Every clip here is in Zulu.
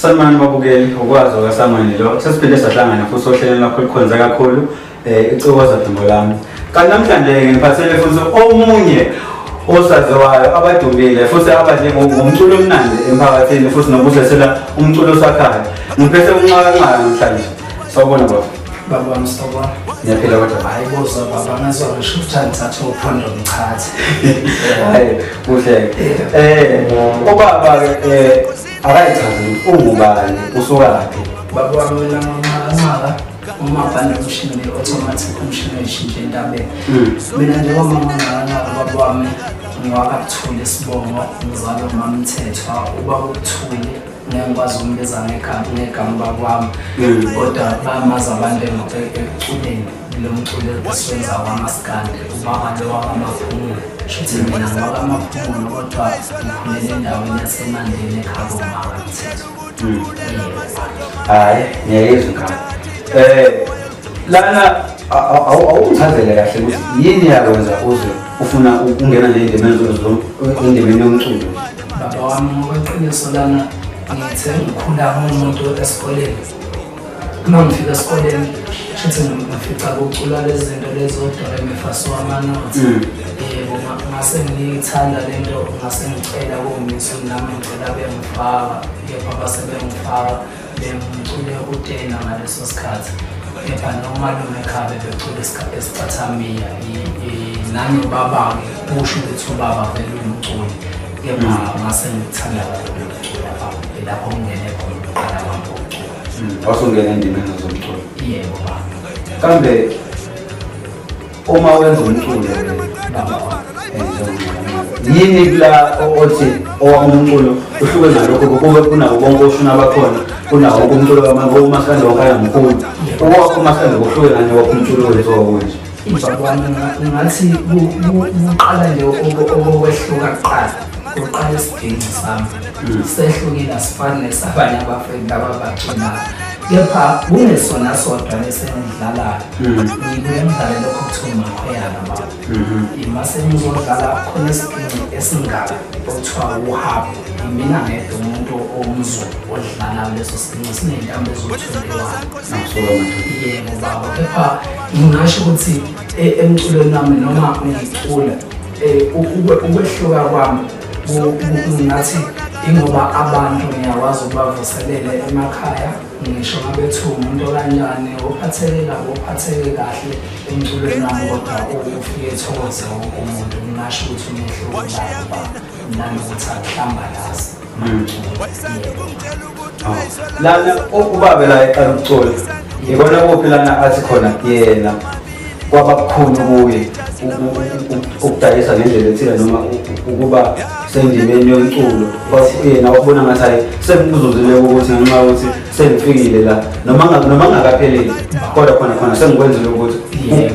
Sanibona babukeli ukwazi okaSamani lo sesiphinde sahlangana futhi ohlelweni lakho likhonza kakhulu icokoza Phimbo lami. Kanti namhlanje ngiphathele futhi omunye osaziwayo abadumile futhi abadle ngomculo omnandi emphakathini futhi nokuzethela umculo osakhaya. Ngiphethe unqaka namhlanje. Sawubona baba. Baba msithoba. Ngiyaphila kodwa. Hayi boza baba ngizwa ngisho ngithatha uphondo ngichathe. Hayi kuhle. Obaba akayichazi ungubani usukaphi? Baba wami mina ngamancaka uma bhanda umshini automatic umshini oyishintshe entabeni. Mina nje ngamancaka baba wami ngiwakaButhuli Sibongo ngizalwa uMama Mthethwa ubaba uButhuli ngiyakwazi ukumbiza ngegama bakwami kodwa bamazi abantu ekuculeni lo mculo esiwenza kwaMaskandi ubaba lo wakaMaphumulo shothi mina ngwakaMaphumulo kodwa ngikhulele endaweni yaseMandeni ekhaya uMama Mthethwa. Hayi ngiyezwa ngakho. Lana awungichazele kahle ukuthi yini yakwenza uze ufuna ukungena endimeni yomculo? Baba wami ngokweqiniso lana ngithe ngikhula ngumuntu esikoleni. Uma ngifika esikoleni shothi ngifica kuculwa lezi zinto lezi odwa emifaso wamanothi. Yebo ngase ngiyithanda lento ngase ngicela komisi nami ngicela bengifaka kepha basebengifaka bengicule utena ngaleso sikhathi. Kepha nomalume ekhaya becula isikhathi esicathamiya nami ubaba-ke kusho ukuthi ubaba vele umculi kepha ngase ngithanda kakhulu ukucula lapho ngingene khona ukuqala kwami ukucula. Wasungena endimeni zomculo? Yebo baba. Kambe uma wenza umculo Baba yini kula othi owamculo uhluke nalokho kube kunabo bonke oshuna bakhona kunawo umculo wamaskandi wakhaya mkhulu owakho umaskandi uhluke ngani wakho umculo wethu baba wami ngathi uqala nje okwehluka kuqala uqala isidingo sami sehlukile asifani nesabanye abafredi ababaculayo kepha kunesona sodwa lesengidlalayo ngibuye ngidlale lokho kuthiwa uMakhweyana baba mase ngizodlala khona isidingo esingaka okuthiwa uHabu mina ngedwa umuntu omZulu odlalayo leso sidingo siney'ntambo eziwu-21. Yebo baba kepha ngingasho ukuthi emculweni wami noma ngicula ukwehluka kwami ngathi ingoba abantu ngiyakwazi ukubavuselela emakhaya ngisho ngabe kuthiwa umuntu kanjani ophatheke kabi ophatheke kahle emculweni wami kodwa ufike ethokoze wonke umuntu ngingasho ukuthi umehluko baba nanokuthi akuhlambalazi. Lana ubaba la eqala ukucula ikona kuphi lana athi khona yena kwaba kukhulu kuye ukudayisa ngendlela ethile noma ukuba sendimeni yomculo yena wakubona ngathi hayi sengikuzuzile ukuthi ngenxa yokuthi sengifikile la noma ngakapheleli kodwa khona sengikwenzile ukuthi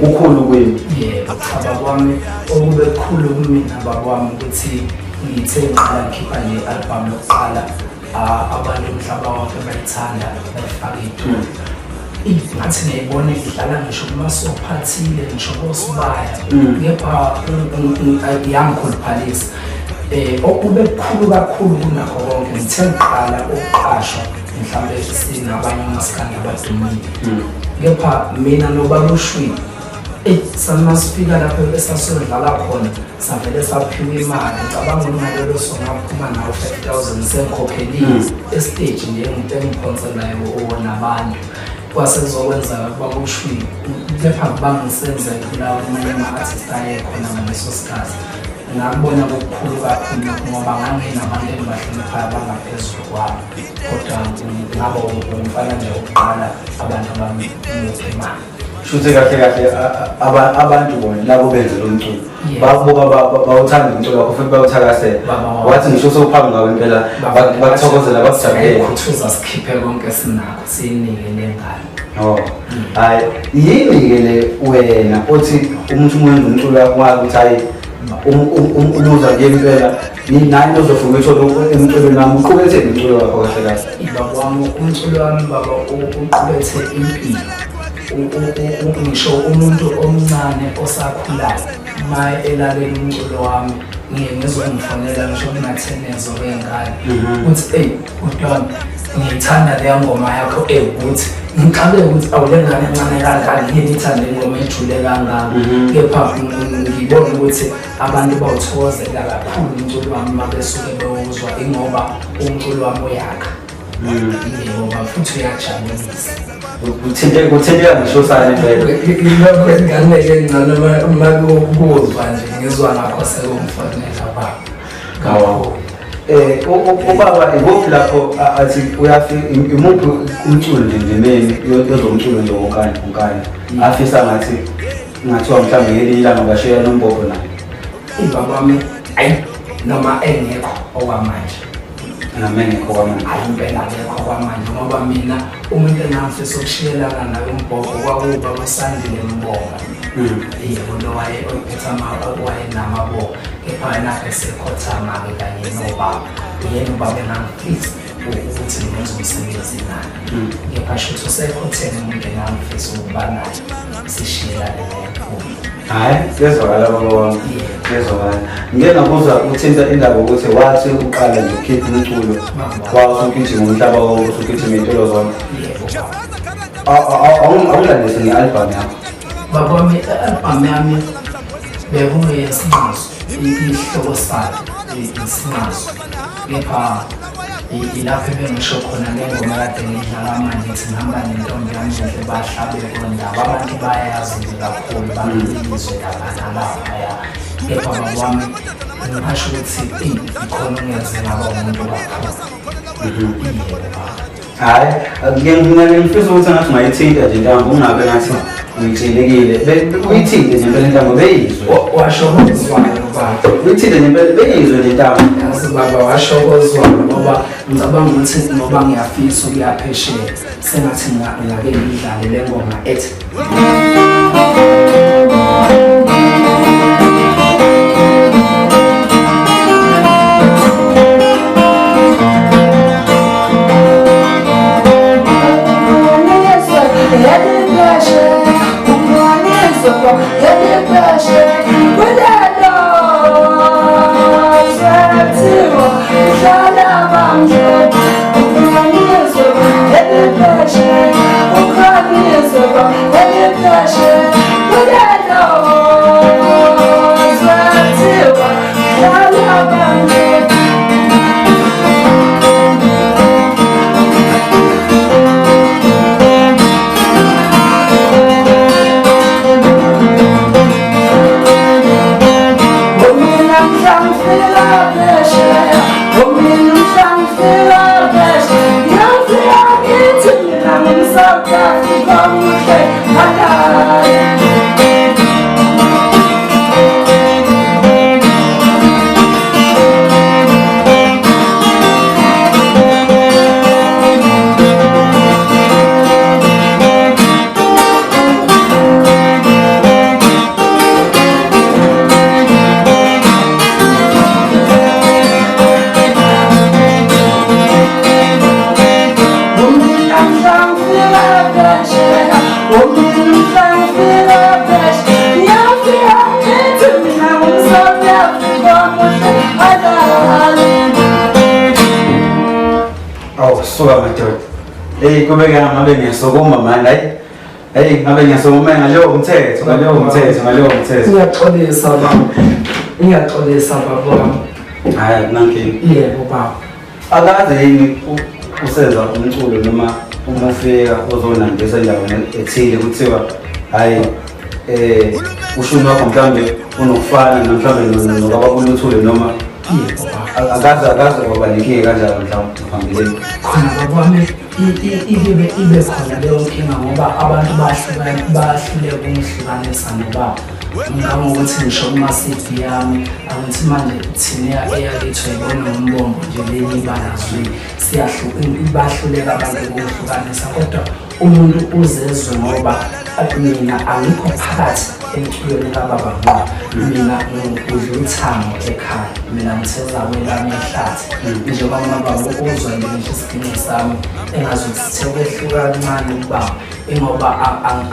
kukhulu kuyini? Yebo cha kwami okube kukhulu kumina bakwami ukuthi ngithe ngiqala ngikhipha nje i-album yokuqala abantu umhlaba wonke bayithanda bayifaka ithuba ngathi ngiyibone idlala ngisho kumasophathile ngisho kosibaya kepha yangikhuluphalisa okube kukhulu kakhulu kunakho konke ngithe ngiqala ukuqashwa mhlawumbe sinabanye omaskandi abadumile kepha mina nobaba uShwini samasifika lapho esasodlala khona savele saphiwa imali ngicabanga imali losongaphuma nawo 5,000 sengikhokheliwe estage nje engiphonselayo nabantu kwase kuzokwenza baba uShwini kepha bangisenzela kulawo amanye ama-artist ayekhona ngaleso sikhathi ngakubona kukhulu kakhulu ngoba nganginabantu engibahloniphayo abangaphezulu kwami kodwa ngaba umfana nje wokuqala abantu abamupha imali. Shuthi kahle abantu bona labo benze lo mculo bakubuka bawuthanda umculo wakho futhi bawuthakasela wathi ngisho sowuphambi ngawe impela bakuthokozela bakujabulele kuthi sikhiphe konke sinakho sinike nengane. Hayi yini-ke le wena othi umuntu umenza umculo wakho wazi ukuthi hayi umuza nje impela nani ozofuna ukuthi emculweni wami uqukethe umculo wakho kahle kahle? Baba wami umculo wami baba uqukethe impilo ngisho umuntu omncane osakhulayo ma elalela umculo wami ngizwe ngifonela ngisho kunathenezwe wengane uthi hey udona ngiyithanda leyo ngoma yakho ewukuthi ngicabeke ukuthi awulengane encane kangaka yini ithanda ingoma ejule kangaka kepha ngibona ukuthi abantu bawuthokozela kakhulu umculo wami mabesuke bewuzwa ingoba umculo wami uyakha ngoba futhi uyajabulisa kuthinteka ngisho sani vele ilokho engangeke ngcono uma kuzwa nje ngizwa ngakho sekumfonela baba ubaba ikuphi lapho athi uyafika imuphi umculo nje ngemeni yozomculo nje wonkana afisa ngathiwa mhlawumbe ngelinye ilanga bashiya nomboko naye ubaba wami ayi noma engekho okwamanje ngamengekho kwamanje impela akekho kwamanje ngoba mina umuntu engafisa ukushiyelana naye umbhoko kwakuba uSandile Mbonga yebo lo wayephethe wayenamaboko kepha yena esekhothama-ke kanye nobaba yena ubaba engangifisa ukuthi ngenze umsebenzi naye kepha shuthi usekhothene umuntu engangifisa ukuba naye sishiyelane nephuma hhayi kuyezwakala baba wami kuyezwakala ngike ngabuza uthinta indaba ukuthi wathi uqala nje ukhipha umculo wawusugijima umhlaba wonke usugijima iy'ntolo zonke awulandise nge-albhamu yakho baba wami i-albhamu yami bekunesinxaso isihloko sayo isinxaso kepha ilapho ebengisho khona ngengoma kade ngiyidlala manje ithi ngihamba nentombi yami nje bahlabeko ndaba abantu bayayazi kakhulu balilizwe laphaya kepha baba wami ngingasho ukuthi ikhona ungenzeka aba umuntu kakhulu hhayi ngifisa ukuthi ngathi ungayithinta nje ntambo ungabe ngathi uyitshelekile uyithinte nje mpela ntambo beyizwe washokozwayo baba uyithinte nje mpela beyizwe nje ntambo yazi baba washokozwayo ngoba ngicabanga ukuthi ngoba ngiyafisa ukuya phesheya sengathi ngake ngidlale le ngoma ethi suka madoda kube ngabe ngiyasokuma manje ngabe ngiyasokuma ngaleyo umthetho ngiyaxolisa baba wami hhayi nankinga yebo baba akaze yini usenza umculo noma uma ufika uzonandisa endaweni ethile kuthiwa hhayi ushuni wakho mhlawumbe unokufana mhlawumbe nokababuluthule noma akaze kwaba nenkinga kanjalo mhlawumbe ngaphambilini khona baba wami ibe khona leyo nkinga ngoba abantu bahluleka ukungihlukanisa ngoba ngokuthi ngisho kuma-CD yami akuthi manje thina eyakethu ayibona ngombombo nje lenye ibalazwe bahluleka abantu ukungihlukanisa kodwa umuntu uzezwe ngoba mina angikho phakathi emculweni kababa ngoba mina ngidla uthango ekhaya mina ngitheza kwelami ehlathi njengoba ngababa uzwa nje ngisho isidingo sami engazuthi sithe kwehluka kancane ukubaba ingoba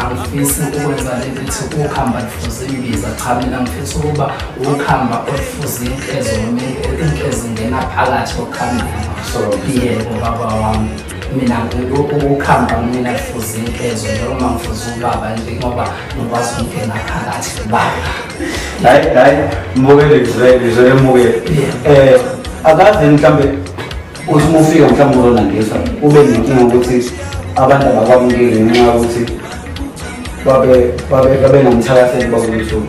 angifisi ukwenza lelithi ukuhamba lifuze imbiza cha mina ngifisa ukuba ukuhamba olufuze inkezo ingena phakathi okuhambeni yebo baba wami mina ukukhamba mina kufuze inkezo njengoba ngifuze ubaba njengoba ngikwazi ukungena phakathi baba. Hayi mbukele ngizwe emukele. Akaze mhlambe uthi uma ufika mhlawumbe uzonandisa ube nenkinga ukuthi abantu abakwamukeli ngenxa yokuthi babe nomthakathelo bakusuku.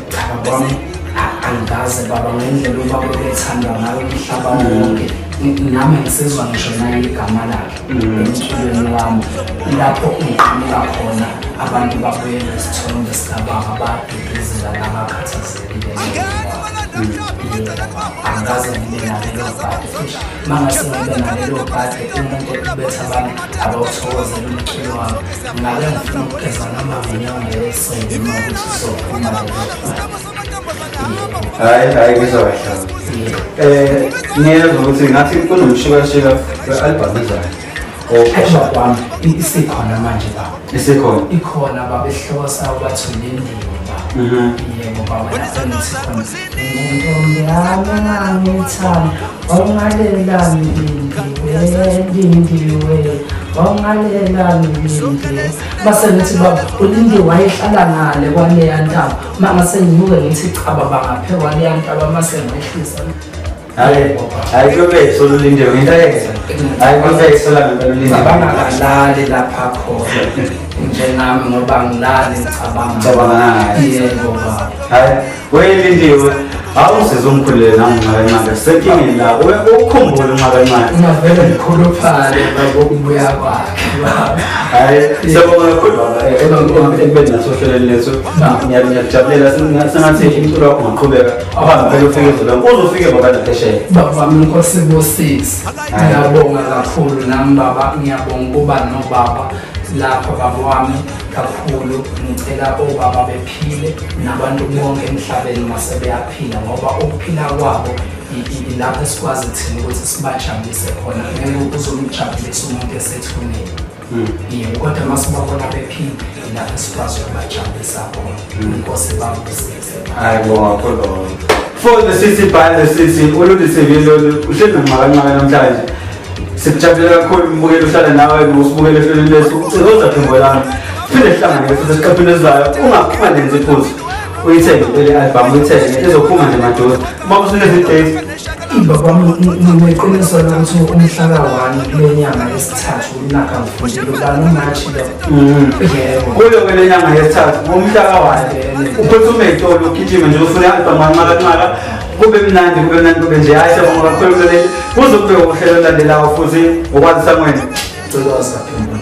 Cha babona angaze baba ngendlela ubaba bethanda ngayo umhlaba wonke nami ngisizwa ngisho naye igama lakhe emculweni wami lapho ngiqhamuka khona abantu babuye nesithombe sikababa baduduzela nabakhathazekile angaze ngibe nalelo bhadi futhi mangase ngibe nalelo bhadi umuntu obetha abantu abawuthokozela umculo wami ngabe ngifuna ukugeza namavinyongo yesonto uma ukuthi sophuma Hayi ngizwa kahle. Ngiyezwa ukuthi ngathi kunomshikashika we-album ezayo. Kwami isikhona manje baba. Isikhona. Ikhona baba isihloko sawo bathi ulindiwe baba. Yebo baba nasengithi khona. Ngentombi yami ngithanda ongalela lindiwe ongalela lindiwe. Base ngithi baba ulindiwe wayehlala ngale kwaleya ntaba. Mangase ngibuke ngithi cha baba ngaphekwa leya ntaba mase ngehlisa. Hayi kube solulindiwe ngintayeza. Hayi kube solulindiwe. Bangakalali lapha khona. Njenami ngoba ngilali ngicabanga. Yebo baba. Hayi welindiwe awusize umkhulule nangqaka sekingeni la ukukhumbula unqaka ngavele ngikhuluphale ngokubuya kwakhe baba. Hayi siyabonga kakhulu baba ebeni nasohlelweni lethu ngiyajabulela sengathi umculo wakho ungaqhubeka ahambe phela ufike ezolonke uzofike baba naphesheya. Baba Nkosi Busisi ngiyabonga kakhulu nami baba ngiyabonga ukuba nobaba lapha baba wami kakhulu ngicela obaba bephile nabantu bonke emhlabeni masebeyaphila ngoba ukuphila kwabo ilapho esikwazi thina ukuthi sibajabulise khona ngeke uzomjabulisa umuntu esethuneni. Yebo kodwa masibabona bephila ilapho esikwazi ukubajabulisa khona. Inkosi babusise. Hayi bonga kakhulu. For the city by the city ulolu sevilo uhleli ngamakanqaka namhlanje. Sikujabulela kakhulu umbukelo uhlala nawe usibukele ehlelweni lethu uzoza phembo lami phinde sihlangane futhi esiqaphini esizayo ungaphuma nenze iphutha uyithenge le album uyithenge ezophuma nje madoda uma kusuneze date baba ngineqiniso lokuthi umhlaka wami kule nyanga yesithathu uNaka Mfundile ubani uMachi lo. Yebo kuyo kwele nyanga yesithathu umhlaka wakhe uphuthume itolo ugijime nje ufuna album ngamaqaqaqa kube mnandi kube nje hayi siyabonga kakhulu kuleli kuzokube uhlelo landelayo futhi ukwazi samweni Tolosa phembo.